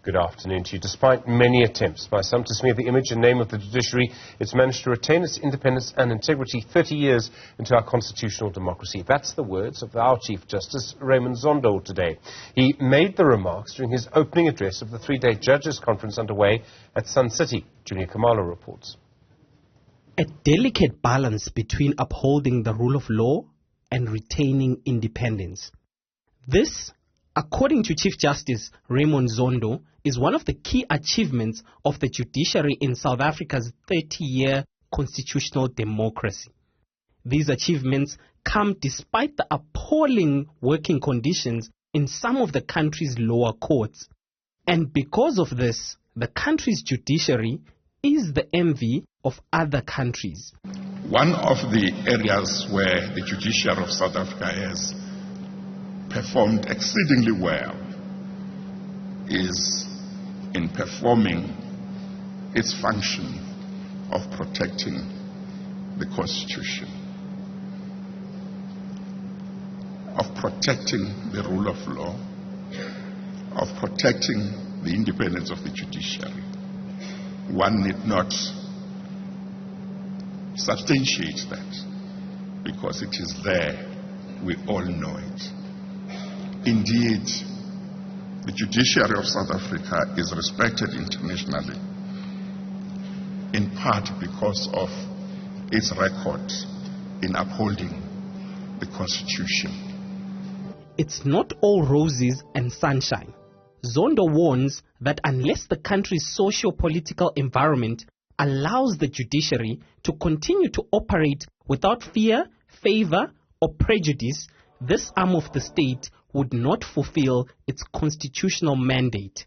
Good afternoon to you. Despite many attempts by some to smear the image and name of the judiciary, it's managed to retain its independence and integrity 30 years into our constitutional democracy. That's the words of our Chief Justice, Raymond Zondo, today. He made the remarks during his opening address of the three-day judges' conference underway at SunCity. Juniour Khumalo reports. A delicate balance between upholding the rule of law and retaining independence. This, according to Chief Justice Raymond Zondo, is one of the key achievements of the judiciary in South Africa's 30-year constitutional democracy. These achievements come despite the appalling working conditions in some of the country's lower courts. And because of this, the country's judiciary is the envy of other countries. One of the areas where the judiciary of South Africa has performed exceedingly well is in performing its function of protecting the Constitution, of protecting the rule of law, of protecting the independence of the judiciary. One need not substantiate that because it is there. We all know it. Indeed, the judiciary of South Africa is respected internationally, in part because of its record in upholding the Constitution. It's not all roses and sunshine. Zondo warns that unless the country's socio-political environment allows the judiciary to continue to operate without fear, favor, or prejudice, this arm of the state would not fulfill its constitutional mandate.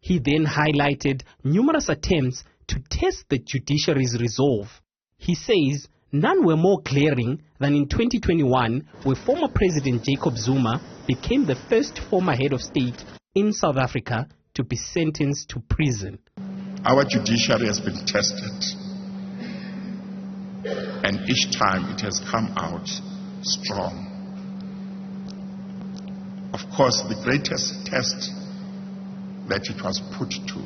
He then highlighted numerous attempts to test the judiciary's resolve. He says none were more glaring than in 2021, where former President Jacob Zuma became the first former head of state in South Africa to be sentenced to prison. Our judiciary has been tested, and each time it has come out strong. Of course, the greatest test that it was put to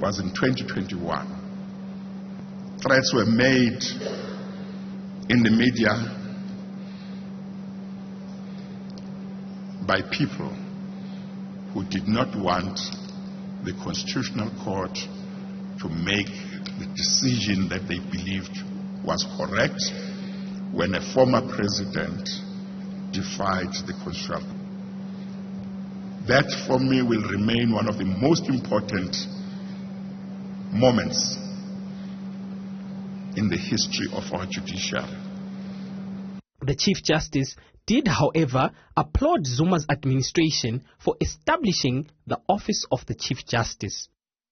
was in 2021. Threats were made in the media by people who did not want the Constitutional Court to make the decision that they believed was correct when a former president defied the Constitution. That, for me, will remain one of the most important moments in the history of our judiciary. The Chief Justice did, however, applaud Zuma's administration for establishing the office of the Chief Justice.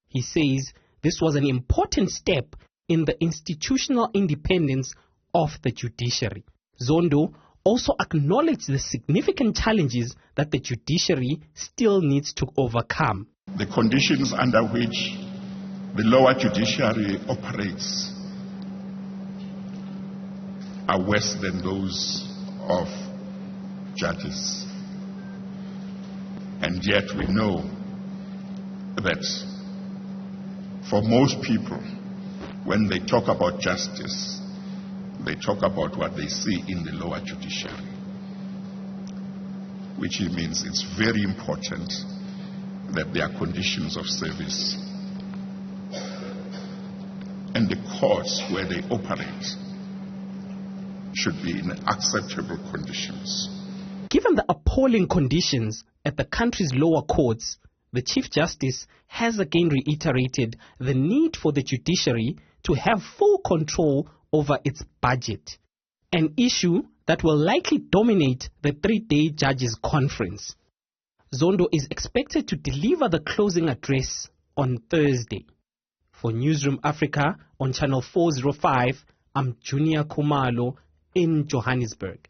He says this was an important step in the institutional independence of the judiciary. Zondo also acknowledged the significant challenges that the judiciary still needs to overcome. The conditions under which the lower judiciary operates are worse than those of judges. And yet we know that for most people, when they talk about justice, they talk about what they see in the lower judiciary, which means it's very important that there are conditions of service and the courts where they operate should be in acceptable conditions. Given the appalling conditions at the country's lower courts, the Chief Justice has again reiterated the need for the judiciary to have full control over its budget, an issue that will likely dominate the three-day judges' conference. Zondo is expected to deliver the closing address on Thursday. For Newzroom Afrika on Channel 405, I'm Juniour Khumalo in Johannesburg.